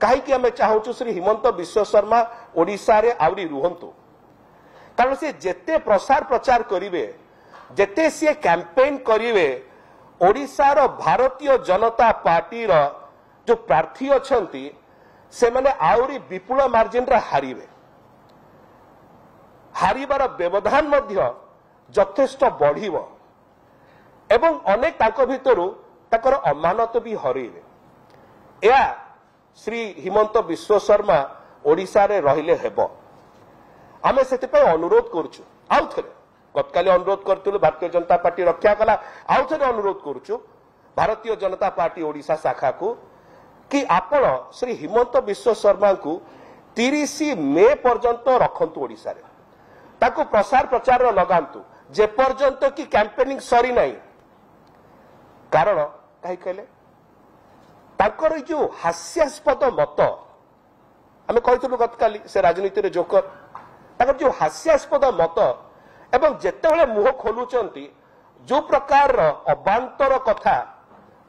कहीं आम चाहूँ श्री हिमंत विश्व शर्मा ओडिशा रे आउरी रुहंतु कारण से जेते प्रसार प्रचार करिवे जेते सी कैंपेन करिवे ओडिशा रो भारतीय जनता पार्टी रो जो प्रार्थी अछंती से माने आउरी विपुल मार्जिन रा हारिवे हारिबार व्यवधान मध्य यथेष्ट बढ़िव एवं अनेक ताको भितरु ताकर अमानत भी हरइबे या श्री हिमंत विश्व शर्मा ओडिशा रे रहिले हेबो आमे सेति पे अनुरोध करछु आउ थरे गतकाली अनुरोध करथुलु भारतीय जनता पार्टी रक्षा कला आउ थरे अनुरोध करछु भारतीय जनता पार्टी ओडिशा शाखा को कि आपण श्री हिमंत विश्व शर्मा को 30 मे पर्यंत रखंतु ओडिशा रे ताको प्रसार प्रचार लगांतु जे पर्यंत कि कैंपेनिंग सरी नाही कारण कहीं कहले ताकर जो हास्यास्पद मत आम कहलु गतकाली से राजनीति रे जोकर ताकर जो हास्यास्पद मत एवं जेतेबेले मुह खोलुचंती जो प्रकार अबांतर कथा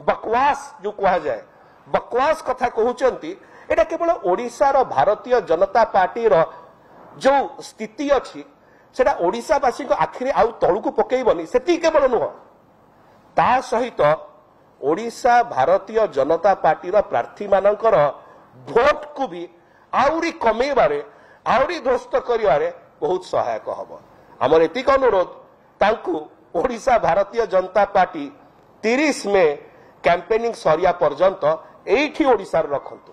बकवास जो कहा जाए बकवास कथा कहउचंती एटा केवल ओडिशा रो भारतीय जनता पार्टी रो जो स्थिति अछि सेटा ओडिशावासी को आखिरी आउ तळुकु पकेइबनी सेति केवल नुह ता सहित ओडिशा भारतीय जनता पार्टी रो प्रार्थी मानकर भोट को भी आउरी कमेबारे आउरी ध्वस्त करिवारे बहुत सहायक हबो हमर एतिक अनुरोध तांकु ओडिशा भारतीय जनता पार्टी 30 में कैंपेनिंग सरिया पर्यंत एठी ओडिशा रखंतु।